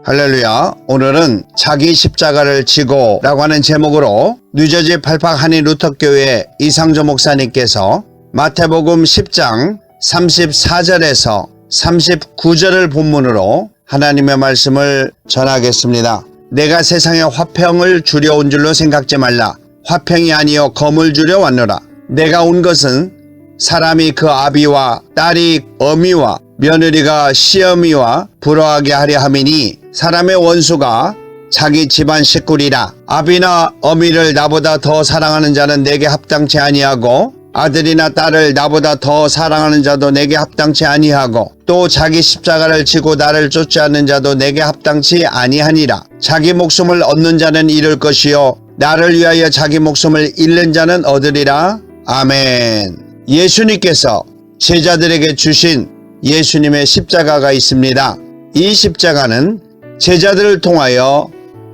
할렐루야. 오늘은 자기 십자가를 지고 라고 하는 제목으로 뉴저지 팔팍 한인 루터교회 이상조 목사님께서 마태복음 10장 34절에서 39절을 본문으로 하나님의 말씀을 전하겠습니다. 내가 세상에 화평을 주려 온 줄로 생각지 말라. 화평이 아니요 검을 주려 왔노라. 내가 온 것은 사람이 그 아비와 딸이 어미와 며느리가 시어미와 부러하게 하려 함이니 사람의 원수가 자기 집안 식구리라. 아비나 어미를 나보다 더 사랑하는 자는 내게 합당치 아니하고 아들이나 딸을 나보다 더 사랑하는 자도 내게 합당치 아니하고 또 자기 십자가를 지고 나를 쫓지 않는 자도 내게 합당치 아니하니라. 자기 목숨을 얻는 자는 잃을 것이요 나를 위하여 자기 목숨을 잃는 자는 얻으리라. 아멘. 예수님께서 제자들에게 주신 예수님의 십자가가 있습니다. 이 십자가는 제자들을 통하여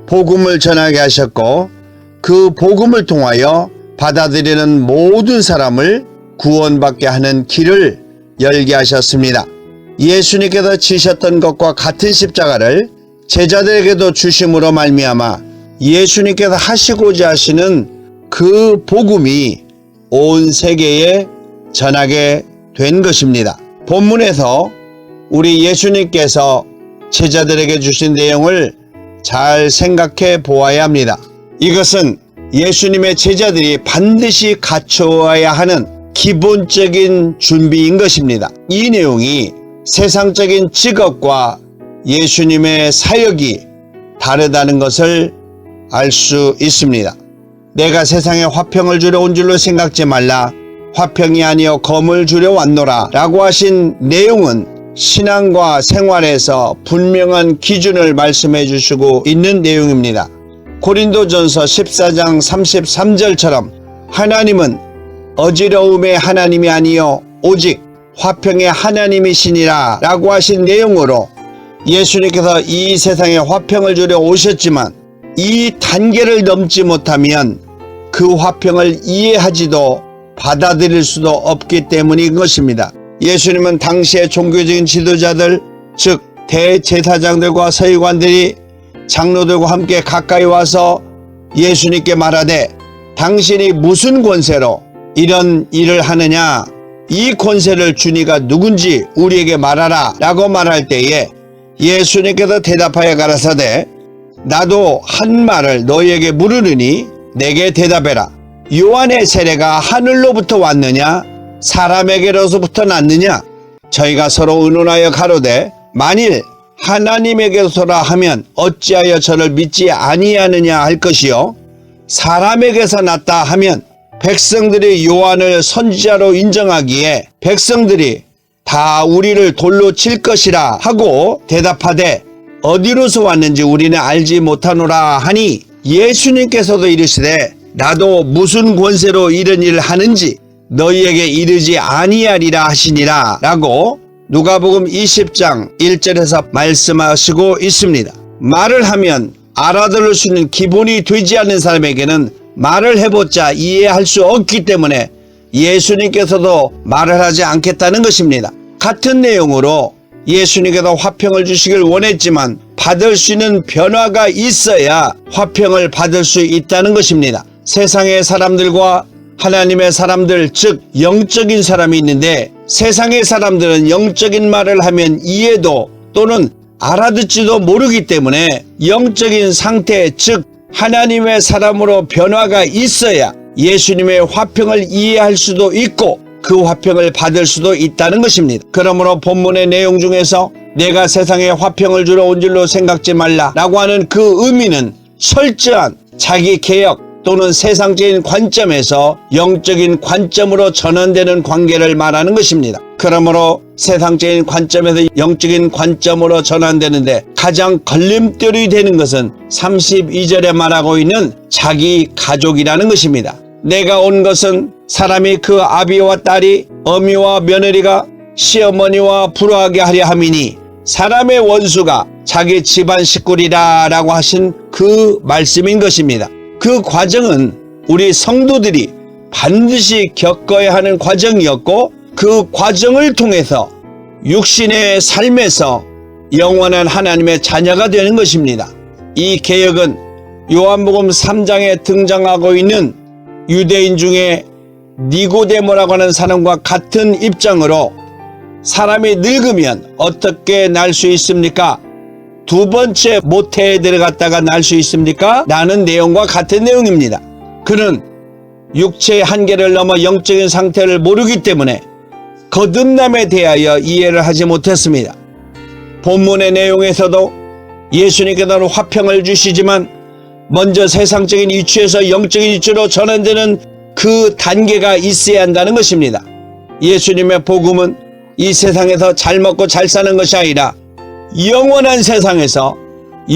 복음을 전하게 하셨고 그 복음을 통하여 받아들이는 모든 사람을 구원받게 하는 길을 열게 하셨습니다. 예수님께서 지셨던 것과 같은 십자가를 제자들에게도 주심으로 말미암아 예수님께서 하시고자 하시는 그 복음이 온 세계에 전하게 된 것입니다. 본문에서 우리 예수님께서 제자들에게 주신 내용을 잘 생각해 보아야 합니다. 이것은 예수님의 제자들이 반드시 갖추어야 하는 기본적인 준비인 것입니다. 이 내용이 세상적인 직업과 예수님의 사역이 다르다는 것을 알 수 있습니다. 내가 세상에 화평을 주려 온 줄로 생각지 말라. 화평이 아니요 검을 주려 왔노라 라고 하신 내용은 신앙과 생활에서 분명한 기준을 말씀해 주시고 있는 내용입니다. 고린도전서 14장 33절처럼 하나님은 어지러움의 하나님이 아니요 오직 화평의 하나님이시니라 라고 하신 내용으로 예수님께서 이 세상에 화평을 주려 오셨지만 이 단계를 넘지 못하면 그 화평을 이해하지도 받아들일 수도 없기 때문인 것입니다. 예수님은 당시의 종교적인 지도자들, 즉 대제사장들과 서기관들이 장로들과 함께 가까이 와서 예수님께 말하되 당신이 무슨 권세로 이런 일을 하느냐? 이 권세를 주니가 누군지 우리에게 말하라 라고 말할 때에 예수님께서 대답하여 가라사대 나도 한 말을 너희에게 물으느니 내게 대답해라. 요한의 세례가 하늘로부터 왔느냐 사람에게로부터 났느냐? 저희가 서로 의논하여 가로되 만일 하나님에게서라 하면 어찌하여 저를 믿지 아니하느냐 할 것이요 사람에게서 났다 하면 백성들이 요한을 선지자로 인정하기에 백성들이 다 우리를 돌로 칠 것이라 하고 대답하되 어디로서 왔는지 우리는 알지 못하노라 하니 예수님께서도 이르시되 나도 무슨 권세로 이런 일을 하는지 너희에게 이르지 아니하리라 하시니라 라고 누가복음 20장 1절에서 말씀하시고 있습니다. 말을 하면 알아들을 수 있는 기본이 되지 않는 사람에게는 말을 해봤자 이해할 수 없기 때문에 예수님께서도 말을 하지 않겠다는 것입니다. 같은 내용으로 예수님께서 화평을 주시길 원했지만 받을 수 있는 변화가 있어야 화평을 받을 수 있다는 것입니다. 세상의 사람들과 하나님의 사람들, 즉 영적인 사람이 있는데 세상의 사람들은 영적인 말을 하면 이해도 또는 알아듣지도 모르기 때문에 영적인 상태, 즉 하나님의 사람으로 변화가 있어야 예수님의 화평을 이해할 수도 있고 그 화평을 받을 수도 있다는 것입니다. 그러므로 본문의 내용 중에서 내가 세상에 화평을 주러 온 줄로 생각지 말라 라고 하는 그 의미는 철저한 자기 개혁 또는 세상적인 관점에서 영적인 관점으로 전환되는 관계를 말하는 것입니다. 그러므로 세상적인 관점에서 영적인 관점으로 전환되는데 가장 걸림돌이 되는 것은 32절에 말하고 있는 자기 가족이라는 것입니다. 내가 온 것은 사람이 그 아비와 딸이 어미와 며느리가 시어머니와 부러하게 하려 함이니 사람의 원수가 자기 집안 식구리라 라고 하신 그 말씀인 것입니다. 그 과정은 우리 성도들이 반드시 겪어야 하는 과정이었고 그 과정을 통해서 육신의 삶에서 영원한 하나님의 자녀가 되는 것입니다. 이 개혁은 요한복음 3장에 등장하고 있는 유대인 중에 니고데모라고 하는 사람과 같은 입장으로 사람이 늙으면 어떻게 날 수 있습니까? 두 번째 모태에 들어갔다가 날 수 있습니까? 라는 내용과 같은 내용입니다. 그는 육체의 한계를 넘어 영적인 상태를 모르기 때문에 거듭남에 대하여 이해를 하지 못했습니다. 본문의 내용에서도 예수님께서는 화평을 주시지만 먼저 세상적인 이치에서 영적인 이치로 전환되는 그 단계가 있어야 한다는 것입니다. 예수님의 복음은 이 세상에서 잘 먹고 잘 사는 것이 아니라 영원한 세상에서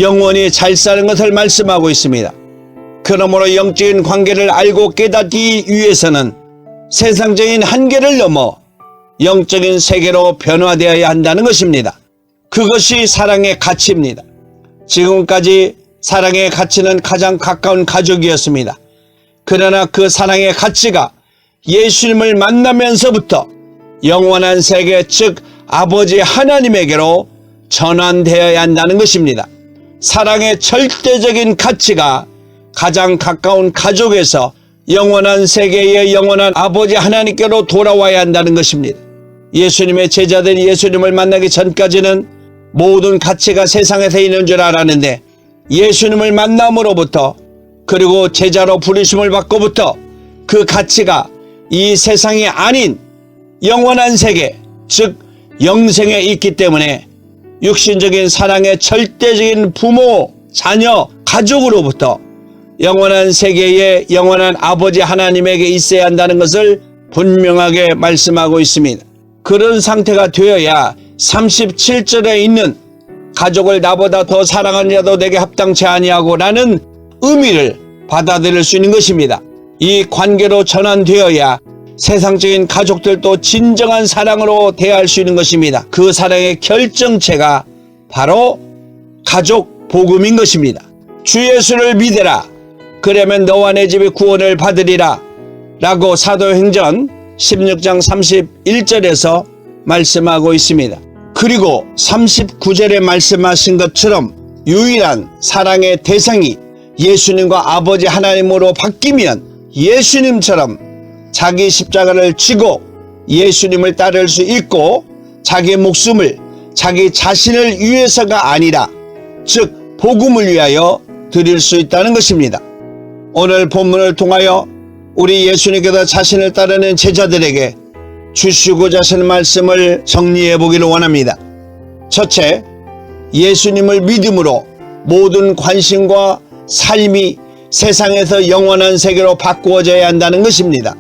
영원히 잘 사는 것을 말씀하고 있습니다. 그러므로 영적인 관계를 알고 깨닫기 위해서는 세상적인 한계를 넘어 영적인 세계로 변화되어야 한다는 것입니다. 그것이 사랑의 가치입니다. 지금까지 사랑의 가치는 가장 가까운 가족이었습니다. 그러나 그 사랑의 가치가 예수님을 만나면서부터 영원한 세계, 즉 아버지 하나님에게로 전환되어야 한다는 것입니다. 사랑의 절대적인 가치가 가장 가까운 가족에서 영원한 세계의 영원한 아버지 하나님께로 돌아와야 한다는 것입니다. 예수님의 제자들이 예수님을 만나기 전까지는 모든 가치가 세상에서 있는 줄 알았는데 예수님을 만남으로부터 그리고 제자로 부르심을 받고부터 그 가치가 이 세상이 아닌 영원한 세계, 즉 영생에 있기 때문에 육신적인 사랑의 절대적인 부모, 자녀, 가족으로부터 영원한 세계의 영원한 아버지 하나님에게 있어야 한다는 것을 분명하게 말씀하고 있습니다. 그런 상태가 되어야 37절에 있는 가족을 나보다 더 사랑하는 자도 내게 합당치 아니하고 라는 의미를 받아들일 수 있는 것입니다. 이 관계로 전환되어야 세상적인 가족들도 진정한 사랑으로 대할 수 있는 것입니다. 그 사랑의 결정체가 바로 가족 복음인 것입니다. 주 예수를 믿으라. 그러면 너와 내 집이 구원을 받으리라. 라고 사도행전 16장 31절에서 말씀하고 있습니다. 그리고 39절에 말씀하신 것처럼 유일한 사랑의 대상이 예수님과 아버지 하나님으로 바뀌면 예수님처럼 자기 십자가를 지고 예수님을 따를 수 있고 자기 목숨을 자기 자신을 위해서가 아니라 즉 복음을 위하여 드릴 수 있다는 것입니다. 오늘 본문을 통하여 우리 예수님께서 자신을 따르는 제자들에게 주시고자 하시는 말씀을 정리해 보기를 원합니다. 첫째, 예수님을 믿음으로 모든 관심과 삶이 세상에서 영원한 세계로 바꾸어져야 한다는 것입니다.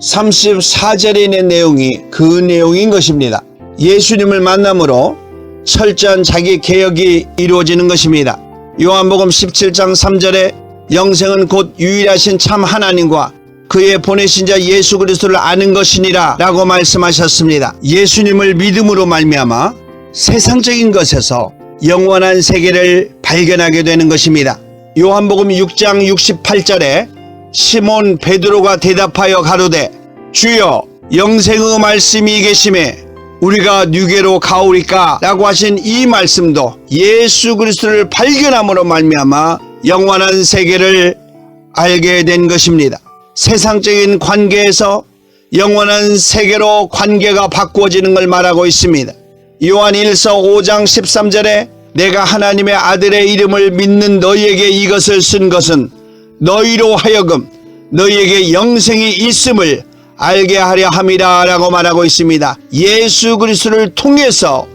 34절에 있는 내용이 그 내용인 것입니다. 예수님을 만남으로 철저한 자기 개혁이 이루어지는 것입니다. 요한복음 17장 3절에 영생은 곧 유일하신 참 하나님과 그의 보내신 자 예수 그리스도를 아는 것이니라 라고 말씀하셨습니다. 예수님을 믿음으로 말미암아 세상적인 것에서 영원한 세계를 발견하게 되는 것입니다. 요한복음 6장 68절에 시몬 베드로가 대답하여 가로되 주여 영생의 말씀이 계심에 우리가 누게로 가오리까 라고 하신 이 말씀도 예수 그리스도를 발견함으로 말미암아 영원한 세계를 알게 된 것입니다. 세상적인 관계에서 영원한 세계로 관계가 바꾸어지는 걸 말하고 있습니다. 요한 1서 5장 13절에 내가 하나님의 아들의 이름을 믿는 너희에게 이것을 쓴 것은 너희로 하여금 너희에게 영생이 있음을 알게 하려 함이라 라고 말하고 있습니다. 예수 그리스도를 통해서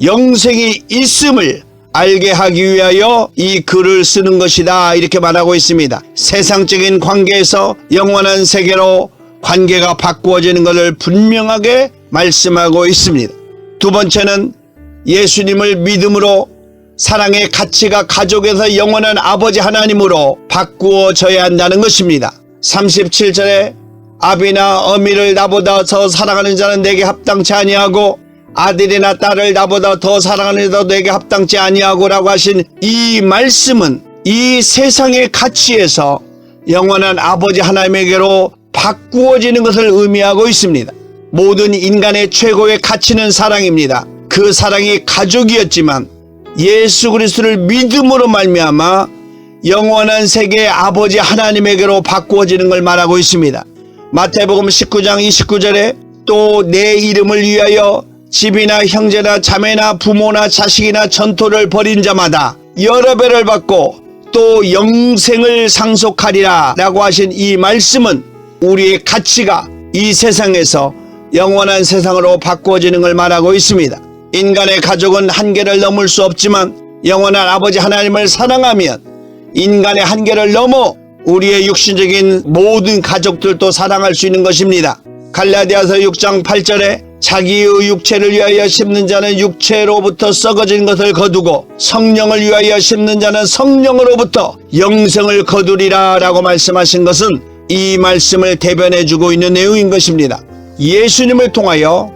영생이 있음을 알게 하기 위하여 이 글을 쓰는 것이다 이렇게 말하고 있습니다. 세상적인 관계에서 영원한 세계로 관계가 바꾸어지는 것을 분명하게 말씀하고 있습니다. 두 번째는 예수님을 믿음으로 사랑의 가치가 가족에서 영원한 아버지 하나님으로 바꾸어져야 한다는 것입니다. 37절에 아비나 어미를 나보다 더 사랑하는 자는 내게 합당치 아니하고 아들이나 딸을 나보다 더 사랑하는 자도 내게 합당치 아니하고 라고 하신 이 말씀은 이 세상의 가치에서 영원한 아버지 하나님에게로 바꾸어지는 것을 의미하고 있습니다. 모든 인간의 최고의 가치는 사랑입니다. 그 사랑이 가족이었지만 예수 그리스도를 믿음으로 말미암아 영원한 세계의 아버지 하나님에게로 바꾸어지는 걸 말하고 있습니다. 마태복음 19장 29절에 또 내 이름을 위하여 집이나 형제나 자매나 부모나 자식이나 전토를 벌인 자마다 여러 배를 받고 또 영생을 상속하리라 라고 하신 이 말씀은 우리의 가치가 이 세상에서 영원한 세상으로 바꾸어지는 걸 말하고 있습니다. 인간의 가족은 한계를 넘을 수 없지만 영원한 아버지 하나님을 사랑하면 인간의 한계를 넘어 우리의 육신적인 모든 가족들도 사랑할 수 있는 것입니다. 갈라디아서 6장 8절에 자기의 육체를 위하여 심는 자는 육체로부터 썩어진 것을 거두고 성령을 위하여 심는 자는 성령으로부터 영생을 거두리라 라고 말씀하신 것은 이 말씀을 대변해주고 있는 내용인 것입니다. 예수님을 통하여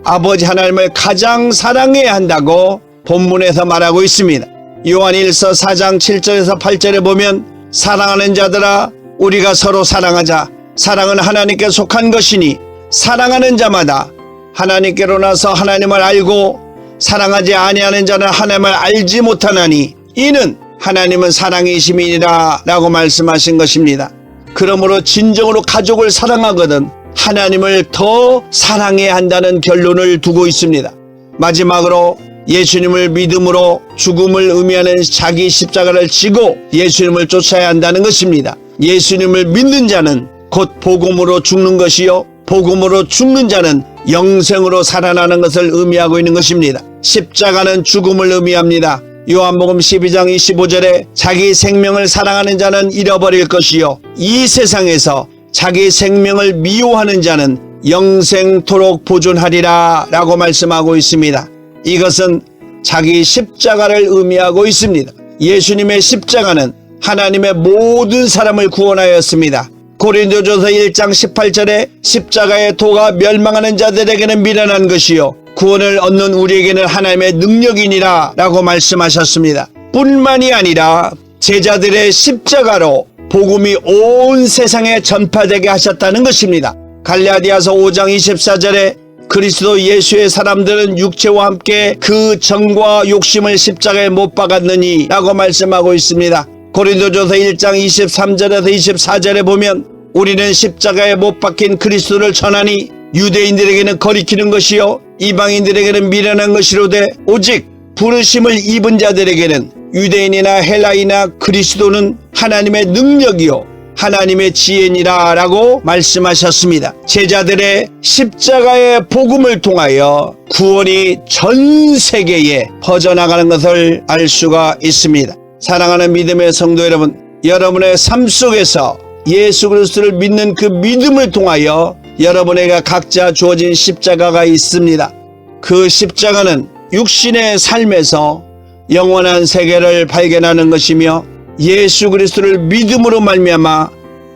아버지 하나님을 가장 사랑해야 한다고 본문에서 말하고 있습니다. 요한 1서 4장 7절에서 8절에 보면 사랑하는 자들아 우리가 서로 사랑하자. 사랑은 하나님께 속한 것이니 사랑하는 자마다 하나님께로 나서 하나님을 알고 사랑하지 아니하는 자는 하나님을 알지 못하나니 이는 하나님은 사랑이심이니라 라고 말씀하신 것입니다. 그러므로 진정으로 가족을 사랑하거든 하나님을 더 사랑해야 한다는 결론을 두고 있습니다. 마지막으로 예수님을 믿음으로 죽음을 의미하는 자기 십자가를 지고 예수님을 쫓아야 한다는 것입니다. 예수님을 믿는 자는 곧 복음으로 죽는 것이요 복음으로 죽는 자는 영생으로 살아나는 것을 의미하고 있는 것입니다. 십자가는 죽음을 의미합니다. 요한복음 12장 25절에 자기 생명을 사랑하는 자는 잃어버릴 것이요 이 세상에서 자기 생명을 미워하는 자는 영생토록 보존하리라 라고 말씀하고 있습니다. 이것은 자기 십자가를 의미하고 있습니다. 예수님의 십자가는 하나님의 모든 사람을 구원하였습니다. 고린도전서 1장 18절에 십자가의 도가 멸망하는 자들에게는 미련한 것이요 구원을 얻는 우리에게는 하나님의 능력이니라 라고 말씀하셨습니다. 뿐만이 아니라 제자들의 십자가로 복음이 온 세상에 전파되게 하셨다는 것입니다. 갈라디아서 5장 24절에 그리스도 예수의 사람들은 육체와 함께 그 정과 욕심을 십자가에 못 박았느니 라고 말씀하고 있습니다. 고린도전서 1장 23절에서 24절에 보면 우리는 십자가에 못 박힌 그리스도를 전하니 유대인들에게는 거리키는 것이요 이방인들에게는 미련한 것이로되 오직 부르심을 입은 자들에게는 유대인이나 헬라이나 그리스도는 하나님의 능력이요 하나님의 지혜니라 라고 말씀하셨습니다. 제자들의 십자가의 복음을 통하여 구원이 전 세계에 퍼져나가는 것을 알 수가 있습니다. 사랑하는 믿음의 성도 여러분, 여러분의 삶 속에서 예수 그리스도를 믿는 그 믿음을 통하여 여러분에게 각자 주어진 십자가가 있습니다. 그 십자가는 육신의 삶에서 영원한 세계를 발견하는 것이며 예수 그리스도를 믿음으로 말미암아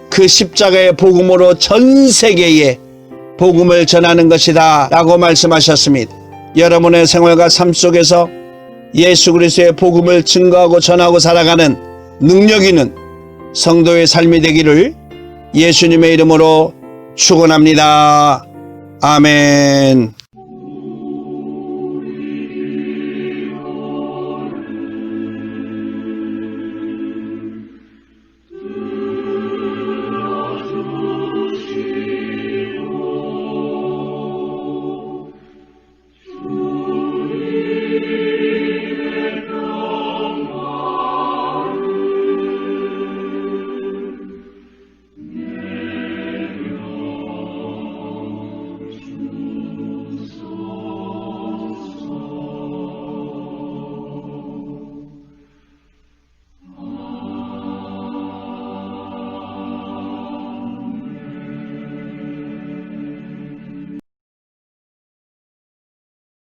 그 십자가의 복음으로 전 세계에 복음을 전하는 것이다 라고 말씀하셨습니다. 여러분의 생활과 삶 속에서 예수 그리스도의 복음을 증거하고 전하고 살아가는 능력 있는 성도의 삶이 되기를 예수님의 이름으로 축원합니다. 아멘.